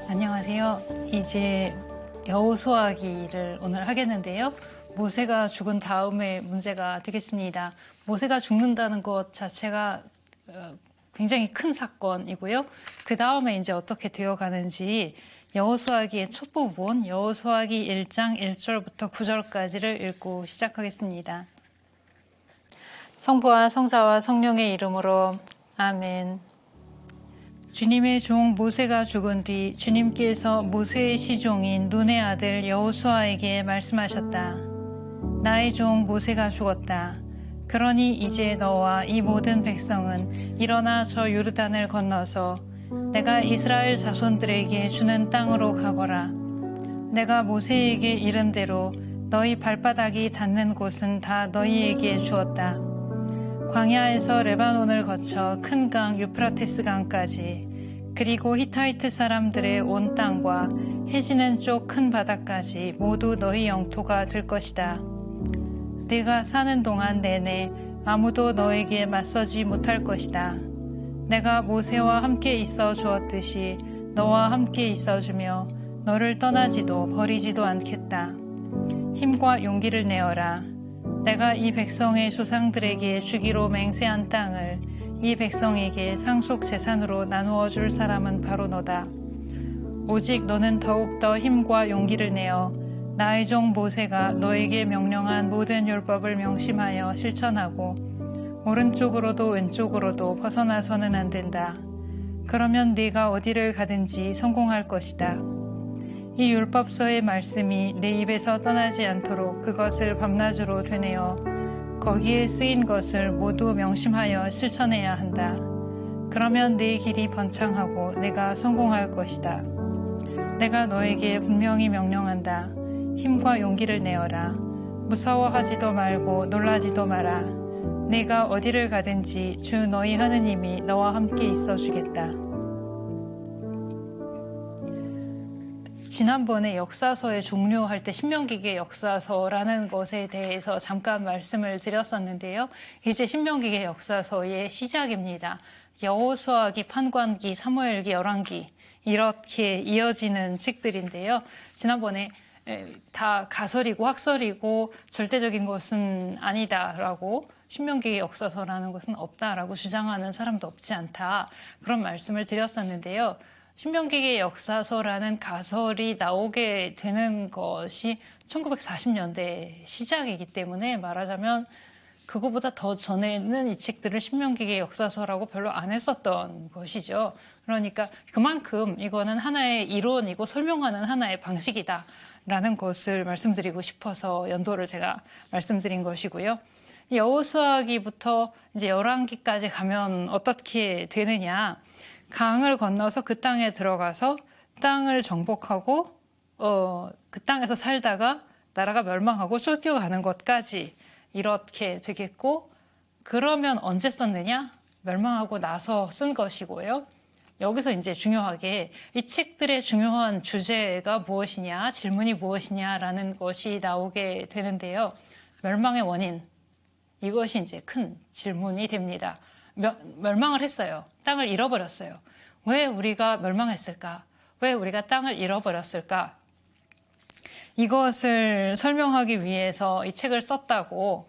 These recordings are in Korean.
안녕하세요. 이제 여호수아기를 오늘 하겠는데요. 모세가 죽은 다음의 문제가 되겠습니다. 모세가 죽는다는 것 자체가 굉장히 큰 사건이고요. 그 다음에 이제 어떻게 되어가는지 여호수아기의 첫 부분, 여호수아기 1장 1절부터 9절까지를 읽고 시작하겠습니다. 성부와 성자와 성령의 이름으로 아멘. 주님의 종 모세가 죽은 뒤 주님께서 모세의 시종인 눈의 아들 여호수아에게 말씀하셨다. 나의 종 모세가 죽었다. 그러니 이제 너와 이 모든 백성은 일어나 저 요르단을 건너서 내가 이스라엘 자손들에게 주는 땅으로 가거라. 내가 모세에게 이른 대로 너희 발바닥이 닿는 곳은 다 너희에게 주었다. 광야에서 레바논을 거쳐 큰 강 유프라테스 강까지 그리고 히타이트 사람들의 온 땅과 해지는 쪽 큰 바다까지 모두 너희 영토가 될 것이다. 네가 사는 동안 내내 아무도 너에게 맞서지 못할 것이다. 내가 모세와 함께 있어 주었듯이 너와 함께 있어 주며 너를 떠나지도 버리지도 않겠다. 힘과 용기를 내어라. 내가 이 백성의 조상들에게 주기로 맹세한 땅을 이 백성에게 상속 재산으로 나누어 줄 사람은 바로 너다. 오직 너는 더욱더 힘과 용기를 내어 나의 종 모세가 너에게 명령한 모든 율법을 명심하여 실천하고 오른쪽으로도 왼쪽으로도 벗어나서는 안 된다. 그러면 네가 어디를 가든지 성공할 것이다. 이 율법서의 말씀이 내 입에서 떠나지 않도록 그것을 밤낮으로 되뇌어 거기에 쓰인 것을 모두 명심하여 실천해야 한다. 그러면 네 길이 번창하고 내가 성공할 것이다. 내가 너에게 분명히 명령한다. 힘과 용기를 내어라. 무서워하지도 말고 놀라지도 마라. 네가 어디를 가든지 주 너희 하느님이 너와 함께 있어 주겠다. 지난번에 역사서에 종료할 때 신명기의 역사서라는 것에 대해서 잠깐 말씀을 드렸었는데요. 이제 신명기의 역사서의 시작입니다. 여호수아기, 판관기, 사무엘기, 열왕기 이렇게 이어지는 책들인데요. 지난번에 다 가설이고 학설이고 절대적인 것은 아니다라고 신명기의 역사서라는 것은 없다라고 주장하는 사람도 없지 않다. 그런 말씀을 드렸었는데요. 신명기의 역사서라는 가설이 나오게 되는 것이 1940년대 시작이기 때문에 말하자면 그거보다 더 전에는 이 책들을 신명기의 역사서라고 별로 안 했었던 것이죠. 그러니까 그만큼 이거는 하나의 이론이고 설명하는 하나의 방식이다라는 것을 말씀드리고 싶어서 연도를 제가 말씀드린 것이고요. 여호수아기부터 이제 열왕기까지 가면 어떻게 되느냐? 강을 건너서 그 땅에 들어가서 땅을 정복하고 그 땅에서 살다가 나라가 멸망하고 쫓겨가는 것까지 이렇게 되겠고, 그러면 언제 썼느냐? 멸망하고 나서 쓴 것이고요. 여기서 이제 중요하게 이 책들의 중요한 주제가 무엇이냐, 질문이 무엇이냐라는 것이 나오게 되는데요. 멸망의 원인, 이것이 이제 큰 질문이 됩니다. 멸망을 했어요. 땅을 잃어버렸어요. 왜 우리가 멸망했을까? 왜 우리가 땅을 잃어버렸을까? 이것을 설명하기 위해서 이 책을 썼다고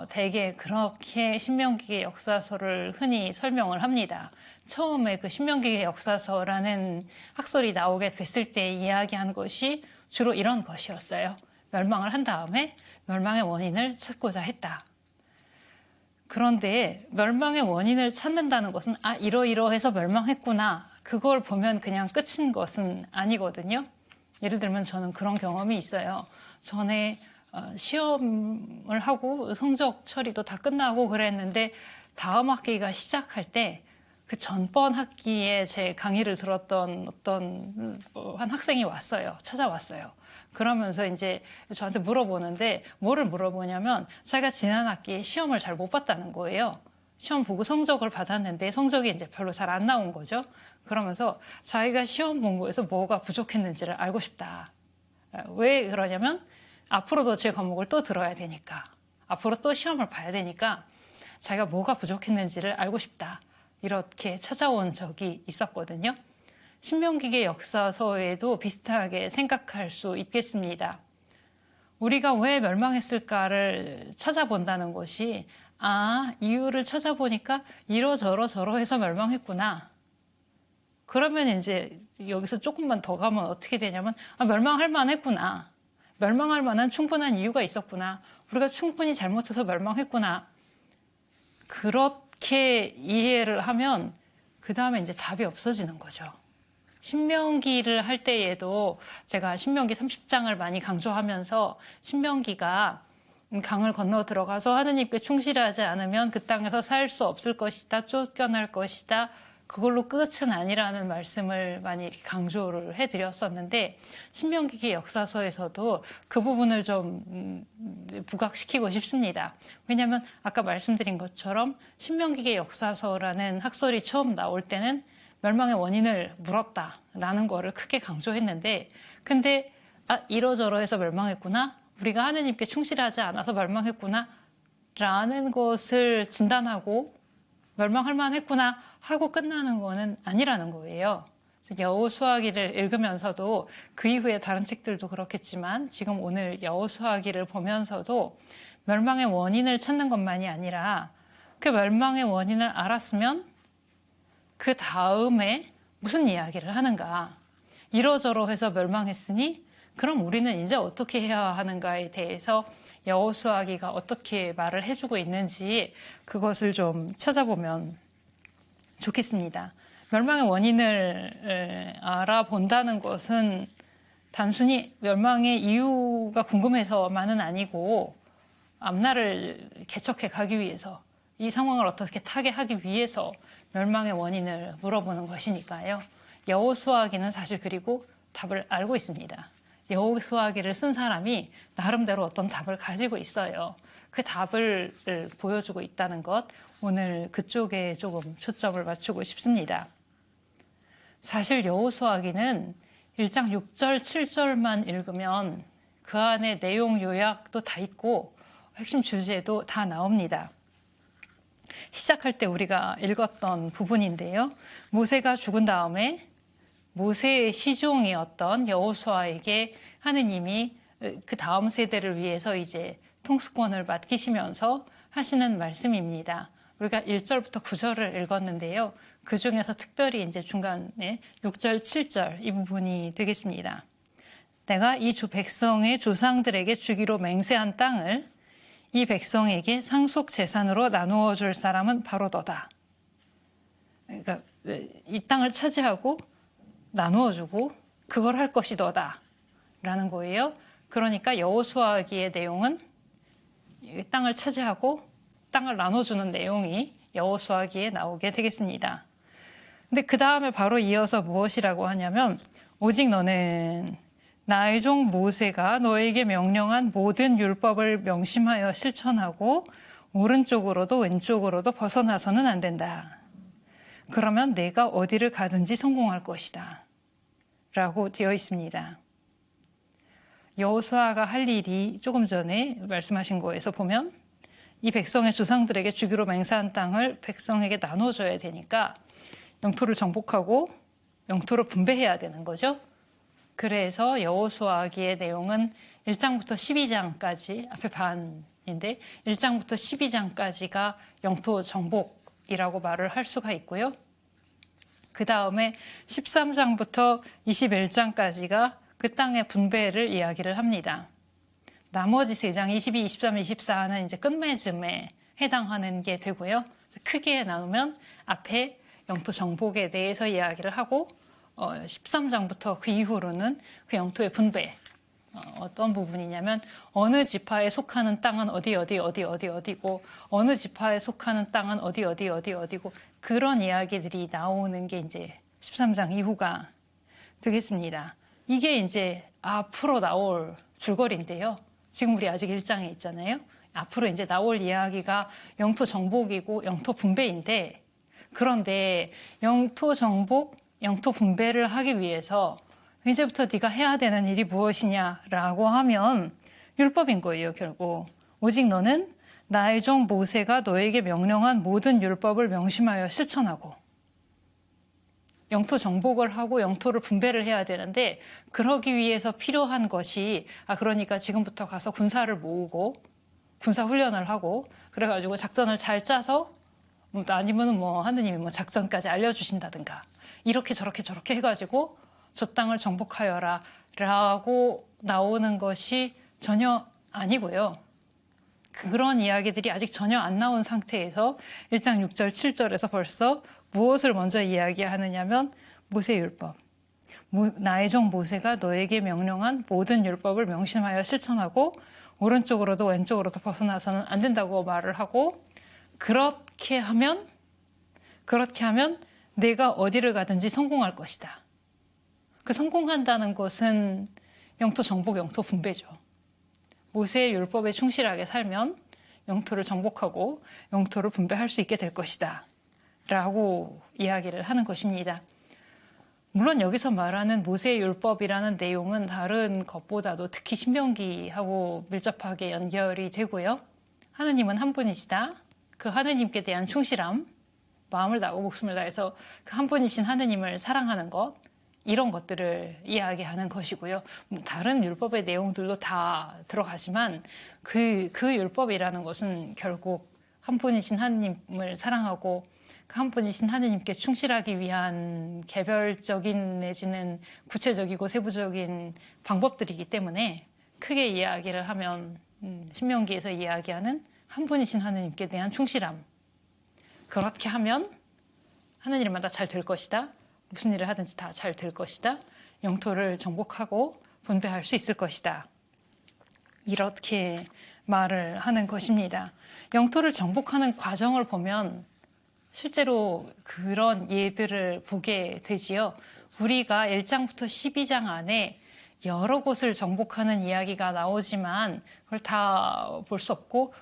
대개 그렇게 신명기의 역사서를 흔히 설명을 합니다. 처음에 그 신명기의 역사서라는 학설이 나오게 됐을 때 이야기한 것이 주로 이런 것이었어요. 멸망을 한 다음에 멸망의 원인을 찾고자 했다. 그런데 멸망의 원인을 찾는다는 것은 이러이러해서 멸망했구나, 그걸 보면 그냥 끝인 것은 아니거든요. 예를 들면 저는 그런 경험이 있어요. 전에 시험을 하고 성적 처리도 다 끝나고 그랬는데 다음 학기가 시작할 때 그 전번 학기에 제 강의를 들었던 어떤 한 학생이 왔어요. 찾아왔어요. 그러면서 이제 저한테 물어보는데, 뭐를 물어보냐면 자기가 지난 학기에 시험을 잘 못 봤다는 거예요. 시험 보고 성적을 받았는데 성적이 이제 별로 잘 안 나온 거죠. 그러면서 자기가 시험 본 거에서 뭐가 부족했는지를 알고 싶다. 왜 그러냐면 앞으로도 제 과목을 또 들어야 되니까, 앞으로 또 시험을 봐야 되니까 자기가 뭐가 부족했는지를 알고 싶다. 이렇게 찾아온 적이 있었거든요. 신명기의 역사서에도 비슷하게 생각할 수 있겠습니다. 우리가 왜 멸망했을까를 찾아본다는 것이 이유를 찾아보니까 이러저러저러해서 멸망했구나. 그러면 이제 여기서 조금만 더 가면 어떻게 되냐면 멸망할 만했구나. 멸망할 만한 충분한 이유가 있었구나. 우리가 충분히 잘못해서 멸망했구나. 그렇게 이해를 하면 그 다음에 이제 답이 없어지는 거죠. 신명기를 할 때에도 제가 신명기 30장을 많이 강조하면서 신명기가 강을 건너 들어가서 하느님께 충실하지 않으면 그 땅에서 살 수 없을 것이다. 쫓겨날 것이다. 그걸로 끝은 아니라는 말씀을 많이 강조를 해드렸었는데 신명기의 역사서에서도 그 부분을 좀 부각시키고 싶습니다. 왜냐하면 아까 말씀드린 것처럼 신명기의 역사서라는 학설이 처음 나올 때는 멸망의 원인을 물었다라는 거를 크게 강조했는데 근데 이러저러해서 멸망했구나. 우리가 하느님께 충실하지 않아서 멸망했구나 라는 것을 진단하고 멸망할 만했구나 하고 끝나는 거는 아니라는 거예요. 여호수아기를 읽으면서도 그 이후에 다른 책들도 그렇겠지만 지금 오늘 여호수아기를 보면서도 멸망의 원인을 찾는 것만이 아니라 그 멸망의 원인을 알았으면 그 다음에 무슨 이야기를 하는가. 이러저러해서 멸망했으니 그럼 우리는 이제 어떻게 해야 하는가에 대해서 여호수아기가 어떻게 말을 해주고 있는지 그것을 좀 찾아보면 좋겠습니다. 멸망의 원인을 알아본다는 것은 단순히 멸망의 이유가 궁금해서만은 아니고 앞날을 개척해 가기 위해서 이 상황을 어떻게 타개하기 위해서 멸망의 원인을 물어보는 것이니까요. 여호수아기는 사실 그리고 답을 알고 있습니다. 여호수아기를 쓴 사람이 나름대로 어떤 답을 가지고 있어요. 그 답을 보여주고 있다는 것, 오늘 그쪽에 조금 초점을 맞추고 싶습니다. 사실 여호수아기는 1장 6절, 7절만 읽으면 그 안에 내용 요약도 다 있고 핵심 주제도 다 나옵니다. 시작할 때 우리가 읽었던 부분인데요. 모세가 죽은 다음에 모세의 시종이었던 여호수아에게 하느님이 그 다음 세대를 위해서 이제 통수권을 맡기시면서 하시는 말씀입니다. 우리가 1절부터 9절을 읽었는데요. 그 중에서 특별히 이제 중간에 6절, 7절 이 부분이 되겠습니다. 내가 이 백성의 조상들에게 주기로 맹세한 땅을 이 백성에게 상속 재산으로 나누어 줄 사람은 바로 너다. 그러니까 이 땅을 차지하고 나누어 주고 그걸 할 것이 너다 라는 거예요. 그러니까 여호수아기의 내용은 이 땅을 차지하고 땅을 나눠주는 내용이 여호수아기에 나오게 되겠습니다. 근데 그 다음에 바로 이어서 무엇이라고 하냐면 오직 너는 나의 종 모세가 너에게 명령한 모든 율법을 명심하여 실천하고 오른쪽으로도 왼쪽으로도 벗어나서는 안 된다. 그러면 내가 어디를 가든지 성공할 것이다. 라고 되어 있습니다. 여호수아가 할 일이 조금 전에 말씀하신 거에서 보면 이 백성의 조상들에게 주기로 맹세한 땅을 백성에게 나눠줘야 되니까 영토를 정복하고 영토를 분배해야 되는 거죠. 그래서 여호수아기의 내용은 1장부터 12장까지 앞에 반인데 1장부터 12장까지가 영토 정복이라고 말을 할 수가 있고요. 그 다음에 13장부터 21장까지가 그 땅의 분배를 이야기를 합니다. 나머지 3장 22, 23, 24는 이제 끝맺음에 해당하는 게 되고요. 크게 나누면 앞에 영토 정복에 대해서 이야기를 하고 13장부터 그 이후로는 그 영토의 분배 어떤 부분이냐면 어느 지파에 속하는 땅은 어디고 어느 지파에 속하는 땅은 어디고 그런 이야기들이 나오는 게 이제 13장 이후가 되겠습니다. 이게 이제 앞으로 나올 줄거리인데요. 지금 우리 아직 1장에 있잖아요. 앞으로 이제 나올 이야기가 영토 정복이고 영토 분배인데 그런데 영토 정복, 영토 분배를 하기 위해서 이제부터 네가 해야 되는 일이 무엇이냐라고 하면 율법인 거예요, 결국. 오직 너는 나의 종 모세가 너에게 명령한 모든 율법을 명심하여 실천하고 영토 정복을 하고 영토를 분배를 해야 되는데 그러기 위해서 필요한 것이 그러니까 지금부터 가서 군사를 모으고 군사 훈련을 하고 그래가지고 작전을 잘 짜서 아니면 하느님이 작전까지 알려주신다든가 이렇게 저렇게 해가지고 저 땅을 정복하여라 라고 나오는 것이 전혀 아니고요. 그런 이야기들이 아직 전혀 안 나온 상태에서 1장 6절 7절에서 벌써 무엇을 먼저 이야기하느냐면 모세율법. 나의 종 모세가 너에게 명령한 모든 율법을 명심하여 실천하고 오른쪽으로도 왼쪽으로도 벗어나서는 안 된다고 말을 하고 그렇게 하면 내가 어디를 가든지 성공할 것이다. 그 성공한다는 것은 영토 정복, 영토 분배죠. 모세의 율법에 충실하게 살면 영토를 정복하고 영토를 분배할 수 있게 될 것이다. 라고 이야기를 하는 것입니다. 물론 여기서 말하는 모세의 율법이라는 내용은 다른 것보다도 특히 신명기하고 밀접하게 연결이 되고요. 하느님은 한 분이시다. 그 하느님께 대한 충실함, 마음을 다하고 목숨을 다해서 그 한 분이신 하느님을 사랑하는 것, 이런 것들을 이야기하는 것이고요. 다른 율법의 내용들도 다 들어가지만 그 율법이라는 것은 결국 한 분이신 하느님을 사랑하고 그 한 분이신 하느님께 충실하기 위한 개별적인 내지는 구체적이고 세부적인 방법들이기 때문에 크게 이야기를 하면 신명기에서 이야기하는 한 분이신 하느님께 대한 충실함. 그렇게 하면 하는 일마다 잘 될 것이다. 무슨 일을 하든지 다 잘 될 것이다. 영토를 정복하고 분배할 수 있을 것이다. 이렇게 말을 하는 것입니다. 영토를 정복하는 과정을 보면 실제로 그런 예들을 보게 되지요. 우리가 1장부터 12장 안에 여러 곳을 정복하는 이야기가 나오지만 그걸 다 볼 수 없고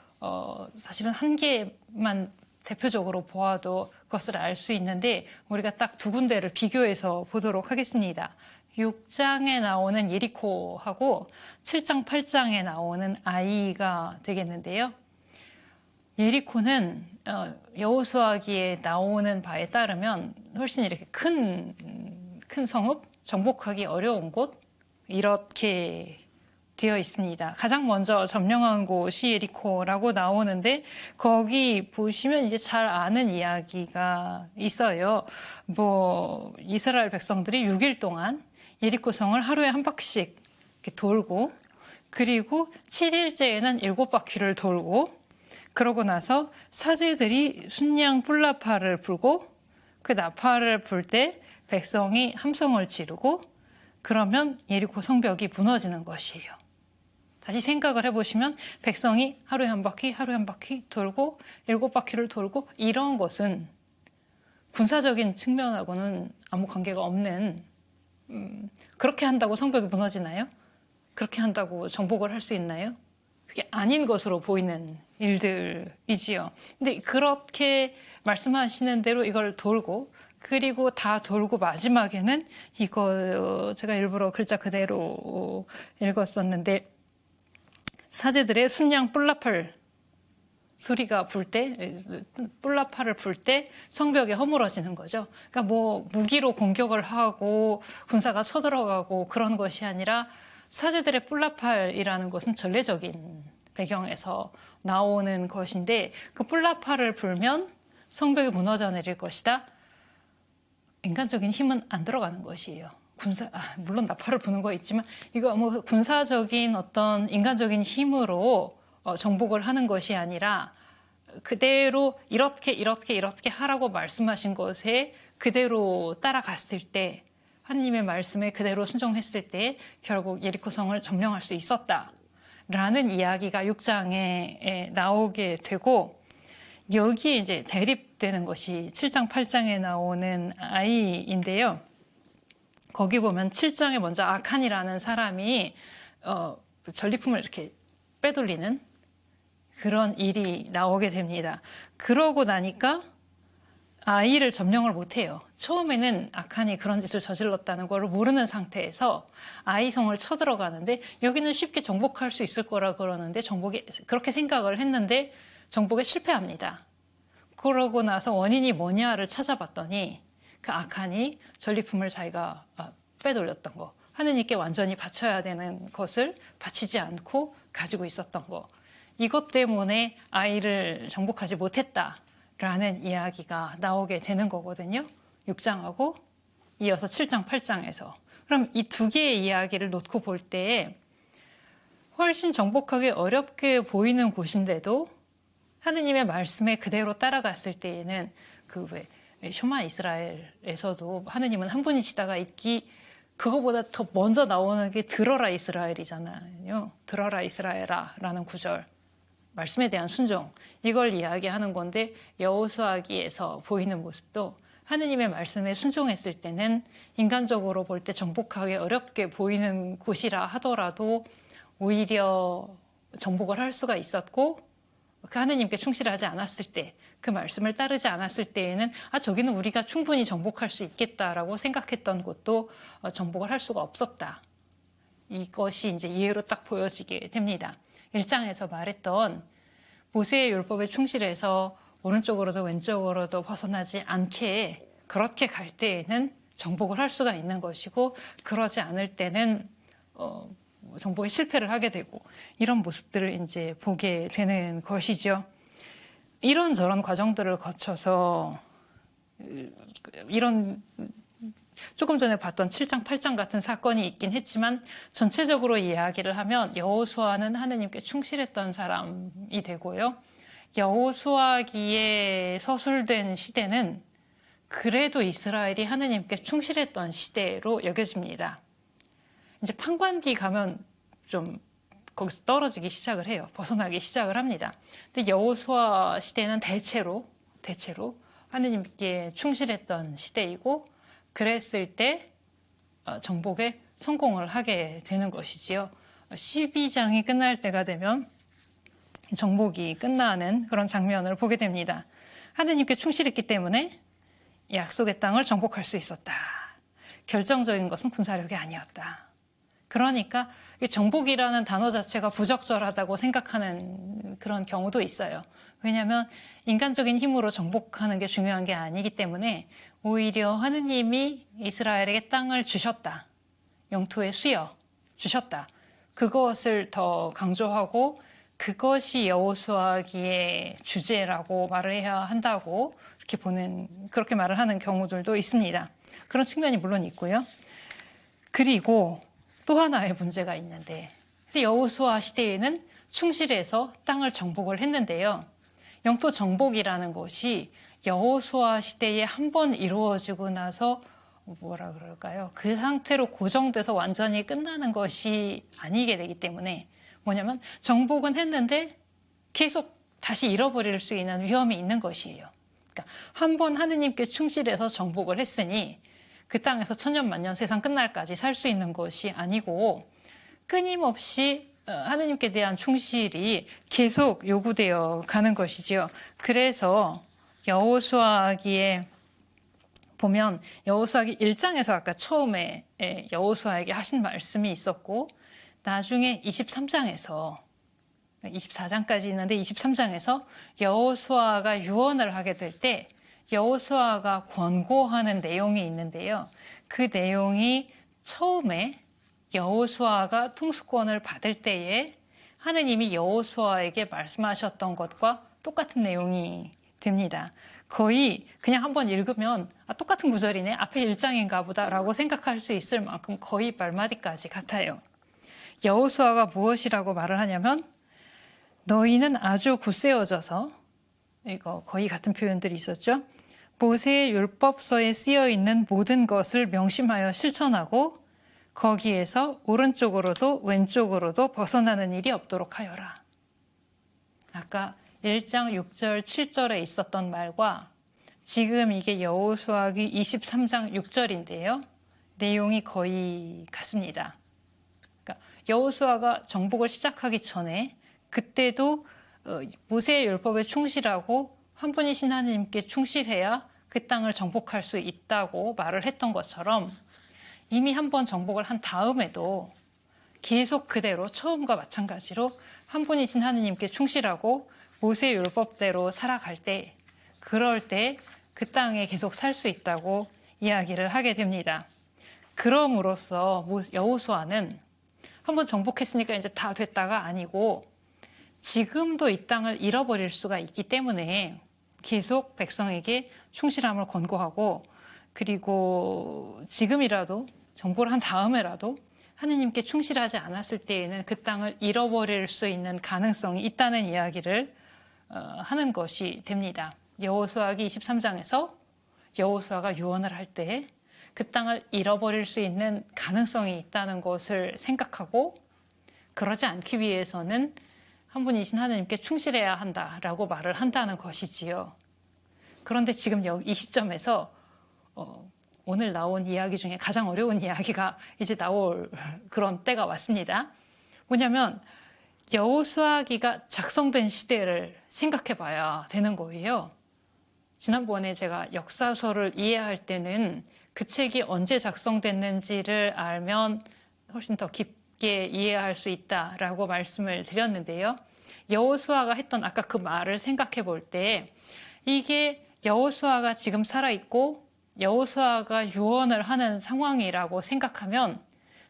사실은 한 개만 대표적으로 보아도 그것을 알 수 있는데 우리가 딱 두 군데를 비교해서 보도록 하겠습니다. 6장에 나오는 예리코하고 7장, 8장에 나오는 아이가 되겠는데요. 예리코는 여호수아기에 나오는 바에 따르면 훨씬 이렇게 큰 성읍, 정복하기 어려운 곳 이렇게 되어 있습니다. 가장 먼저 점령한 곳이 예리코라고 나오는데 거기 보시면 이제 잘 아는 이야기가 있어요. 이스라엘 백성들이 6일 동안 예리코 성을 하루에 한 바퀴씩 이렇게 돌고 그리고 7일째에는 7바퀴를 돌고 그러고 나서 사제들이 순양 뿔나파를 불고 그 나파를 불 때 백성이 함성을 지르고 그러면 예리코 성벽이 무너지는 것이에요. 다시 생각을 해보시면 백성이 하루에 한 바퀴 돌고 7바퀴를 돌고 이런 것은 군사적인 측면하고는 아무 관계가 없는 그렇게 한다고 성벽이 무너지나요? 그렇게 한다고 정복을 할 수 있나요? 그게 아닌 것으로 보이는 일들이지요. 근데 그렇게 말씀하시는 대로 이걸 돌고 그리고 다 돌고 마지막에는 이거 제가 일부러 글자 그대로 읽었었는데 사제들의 순양 뿔나팔 소리가 뿔나팔을 불 때 성벽이 허물어지는 거죠. 그러니까 무기로 공격을 하고 군사가 쳐들어가고 그런 것이 아니라 사제들의 뿔나팔이라는 것은 전례적인 배경에서 나오는 것인데 그 뿔나팔을 불면 성벽이 무너져 내릴 것이다. 인간적인 힘은 안 들어가는 것이에요. 물론 나팔을 부는 거 있지만 이거 군사적인 어떤 인간적인 힘으로 정복을 하는 것이 아니라 그대로 이렇게 하라고 말씀하신 것에 그대로 따라갔을 때 하나님의 말씀에 그대로 순종했을 때 결국 예리코성을 점령할 수 있었다라는 이야기가 6장에 나오게 되고 여기에 이제 대립되는 것이 7장, 8장에 나오는 아이인데요. 거기 보면 7장에 먼저 아칸이라는 사람이 전리품을 이렇게 빼돌리는 그런 일이 나오게 됩니다. 그러고 나니까 아이를 점령을 못해요. 처음에는 아칸이 그런 짓을 저질렀다는 걸 모르는 상태에서 아이 성을 쳐들어가는데 여기는 쉽게 정복할 수 있을 거라 그러는데 그렇게 생각을 했는데 정복에 실패합니다. 그러고 나서 원인이 뭐냐를 찾아봤더니 그 아칸이 전리품을 자기가 빼돌렸던 거, 하느님께 완전히 바쳐야 되는 것을 바치지 않고 가지고 있었던 거, 이것 때문에 아이를 정복하지 못했다라는 이야기가 나오게 되는 거거든요. 6장하고 이어서 7장, 8장에서. 그럼 이 두 개의 이야기를 놓고 볼 때에 훨씬 정복하기 어렵게 보이는 곳인데도 하느님의 말씀에 그대로 따라갔을 때에는 그 왜 쇼마 이스라엘에서도 하느님은 한 분이시다가 있기, 그거보다 더 먼저 나오는 게 들어라 이스라엘이잖아요. 들어라 이스라엘아 라는 구절, 말씀에 대한 순종, 이걸 이야기하는 건데 여호수아기에서 보이는 모습도 하느님의 말씀에 순종했을 때는 인간적으로 볼 때 정복하기 어렵게 보이는 곳이라 하더라도 오히려 정복을 할 수가 있었고, 그 하느님께 충실하지 않았을 때, 그 말씀을 따르지 않았을 때에는 저기는 우리가 충분히 정복할 수 있겠다라고 생각했던 곳도 정복을 할 수가 없었다. 이것이 이제 이해로 딱 보여지게 됩니다. 1장에서 말했던 모세의 율법에 충실해서 오른쪽으로도 왼쪽으로도 벗어나지 않게 그렇게 갈 때에는 정복을 할 수가 있는 것이고, 그러지 않을 때는 정복에 실패를 하게 되고, 이런 모습들을 이제 보게 되는 것이죠. 이런저런 과정들을 거쳐서 이런 조금 전에 봤던 7장, 8장 같은 사건이 있긴 했지만 전체적으로 이야기를 하면 여호수아는 하느님께 충실했던 사람이 되고요. 여호수아기에 서술된 시대는 그래도 이스라엘이 하느님께 충실했던 시대로 여겨집니다. 이제 판관기 가면 좀 거기서 떨어지기 시작을 해요. 벗어나기 시작을 합니다. 근데 여호수아 시대는 대체로 하느님께 충실했던 시대이고, 그랬을 때 정복에 성공을 하게 되는 것이지요. 12장이 끝날 때가 되면 정복이 끝나는 그런 장면을 보게 됩니다. 하느님께 충실했기 때문에 약속의 땅을 정복할 수 있었다. 결정적인 것은 군사력이 아니었다. 그러니까 정복이라는 단어 자체가 부적절하다고 생각하는 그런 경우도 있어요. 왜냐하면 인간적인 힘으로 정복하는 게 중요한 게 아니기 때문에 오히려 하느님이 이스라엘에게 땅을 주셨다. 영토의 수여 주셨다. 그것을 더 강조하고 그것이 여호수아기의 주제라고 말을 해야 한다고 그렇게 말을 하는 경우들도 있습니다. 그런 측면이 물론 있고요. 그리고 또 하나의 문제가 있는데, 여호수아 시대에는 충실해서 땅을 정복을 했는데요. 영토 정복이라는 것이 여호수아 시대에 한 번 이루어지고 나서 뭐라 그럴까요? 그 상태로 고정돼서 완전히 끝나는 것이 아니게 되기 때문에, 뭐냐면 정복은 했는데 계속 다시 잃어버릴 수 있는 위험이 있는 것이에요. 그러니까 한 번 하느님께 충실해서 정복을 했으니 그 땅에서 천년만년 세상 끝날까지 살 수 있는 것이 아니고, 끊임없이 하느님께 대한 충실이 계속 요구되어 가는 것이지요. 그래서 여호수아기에 보면 여호수아기 1장에서 아까 처음에 여호수아에게 하신 말씀이 있었고, 나중에 23장에서 24장까지 있는데 23장에서 여호수아가 유언을 하게 될 때 여호수아가 권고하는 내용이 있는데요. 그 내용이 처음에 여호수아가 통수권을 받을 때에 하느님이 여호수아에게 말씀하셨던 것과 똑같은 내용이 됩니다. 거의 그냥 한번 읽으면 똑같은 구절이네, 앞에 1장인가 보다라고 생각할 수 있을 만큼 거의 말마디까지 같아요. 여호수아가 무엇이라고 말을 하냐면, 너희는 아주 굳세어져서, 이거 거의 같은 표현들이 있었죠. 모세의 율법서에 쓰여 있는 모든 것을 명심하여 실천하고 거기에서 오른쪽으로도 왼쪽으로도 벗어나는 일이 없도록 하여라. 아까 1장 6절 7절에 있었던 말과 지금 이게 여호수아기 23장 6절인데요. 내용이 거의 같습니다. 그러니까 여호수아가 정복을 시작하기 전에 그때도 모세의 율법에 충실하고 한 분이신 하나님께 충실해야 그 땅을 정복할 수 있다고 말을 했던 것처럼, 이미 한번 정복을 한 다음에도 계속 그대로 처음과 마찬가지로 한 분이신 하느님께 충실하고 모세의 율법대로 살아갈 때, 그럴 때 그 땅에 계속 살 수 있다고 이야기를 하게 됩니다. 그럼으로써 여호수아는 한번 정복했으니까 이제 다 됐다가 아니고 지금도 이 땅을 잃어버릴 수가 있기 때문에 계속 백성에게 충실함을 권고하고, 그리고 지금이라도 정복을 한 다음에라도 하느님께 충실하지 않았을 때에는 그 땅을 잃어버릴 수 있는 가능성이 있다는 이야기를 하는 것이 됩니다. 여호수아기 23장에서 여호수아가 유언을 할 때 그 땅을 잃어버릴 수 있는 가능성이 있다는 것을 생각하고, 그러지 않기 위해서는 한 분이신 하느님께 충실해야 한다라고 말을 한다는 것이지요. 그런데 지금 이 시점에서 오늘 나온 이야기 중에 가장 어려운 이야기가 이제 나올 그런 때가 왔습니다. 뭐냐면 여호수아기가 작성된 시대를 생각해 봐야 되는 거예요. 지난번에 제가 역사서를 이해할 때는 그 책이 언제 작성됐는지를 알면 훨씬 더 깊게 이해할 수 있다라고 말씀을 드렸는데요. 여호수아가 했던 아까 그 말을 생각해 볼 때 이게 여호수아가 지금 살아있고 여호수아가 유언을 하는 상황이라고 생각하면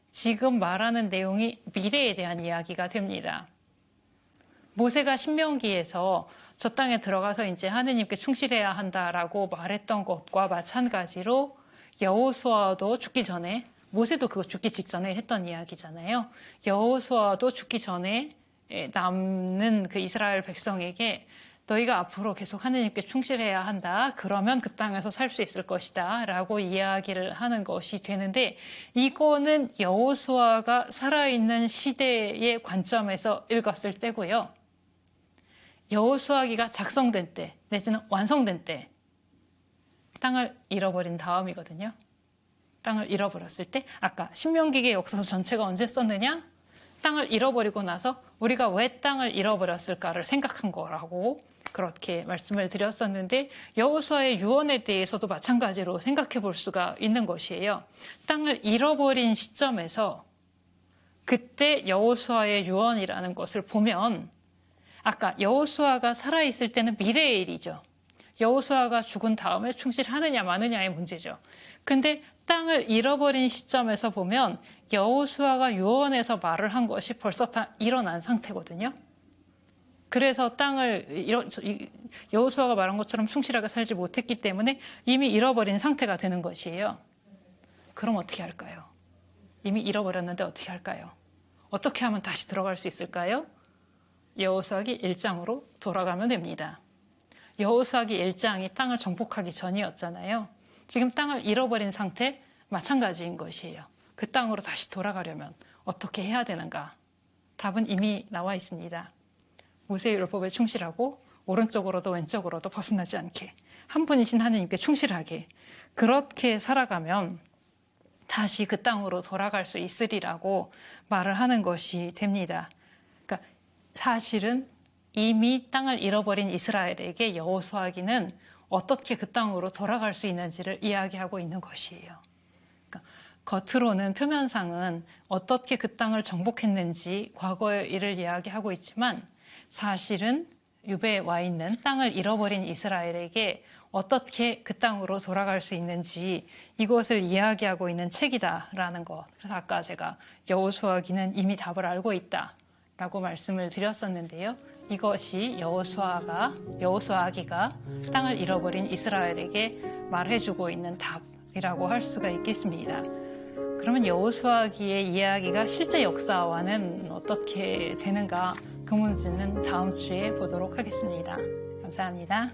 지금 말하는 내용이 미래에 대한 이야기가 됩니다. 모세가 신명기에서 저 땅에 들어가서 이제 하느님께 충실해야 한다라고 말했던 것과 마찬가지로 여호수아도 죽기 전에, 모세도 그거 죽기 직전에 했던 이야기잖아요. 여호수아도 죽기 전에 남는 그 이스라엘 백성에게 너희가 앞으로 계속 하느님께 충실해야 한다. 그러면 그 땅에서 살 수 있을 것이다. 라고 이야기를 하는 것이 되는데, 이거는 여호수아가 살아있는 시대의 관점에서 읽었을 때고요. 여호수아기가 작성된 때, 내지는 완성된 때, 땅을 잃어버린 다음이거든요. 땅을 잃어버렸을 때, 아까 신명기의 역사서 전체가 언제 썼느냐? 땅을 잃어버리고 나서 우리가 왜 땅을 잃어버렸을까를 생각한 거라고 그렇게 말씀을 드렸었는데, 여호수아의 유언에 대해서도 마찬가지로 생각해 볼 수가 있는 것이에요. 땅을 잃어버린 시점에서 그때 여호수아의 유언이라는 것을 보면, 아까 여호수아가 살아있을 때는 미래의 일이죠. 여호수아가 죽은 다음에 충실하느냐 마느냐의 문제죠. 근데 땅을 잃어버린 시점에서 보면 여호수아가 유언해서 말을 한 것이 벌써 다 일어난 상태거든요. 그래서 여호수아가 말한 것처럼 충실하게 살지 못했기 때문에 이미 잃어버린 상태가 되는 것이에요. 그럼 어떻게 할까요? 이미 잃어버렸는데 어떻게 할까요? 어떻게 하면 다시 들어갈 수 있을까요? 여호수아기 1장으로 돌아가면 됩니다. 여호수아기 1장이 땅을 정복하기 전이었잖아요. 지금 땅을 잃어버린 상태 마찬가지인 것이에요. 그 땅으로 다시 돌아가려면 어떻게 해야 되는가? 답은 이미 나와 있습니다. 모세의 율법에 충실하고 오른쪽으로도 왼쪽으로도 벗어나지 않게 한 분이신 하느님께 충실하게 그렇게 살아가면 다시 그 땅으로 돌아갈 수 있으리라고 말을 하는 것이 됩니다. 그러니까 사실은 이미 땅을 잃어버린 이스라엘에게 여호수아기는 어떻게 그 땅으로 돌아갈 수 있는지를 이야기하고 있는 것이에요. 그러니까 겉으로는 표면상은 어떻게 그 땅을 정복했는지 과거의 일을 이야기하고 있지만 사실은 유배에 와 있는 땅을 잃어버린 이스라엘에게 어떻게 그 땅으로 돌아갈 수 있는지 이것을 이야기하고 있는 책이다라는 것. 그래서 아까 제가 여호수아기는 이미 답을 알고 있다라고 말씀을 드렸었는데요. 이것이 여호수아기가 땅을 잃어버린 이스라엘에게 말해주고 있는 답이라고 할 수가 있겠습니다. 그러면 여호수아기의 이야기가 실제 역사와는 어떻게 되는가? 그 문제는 다음 주에 보도록 하겠습니다. 감사합니다.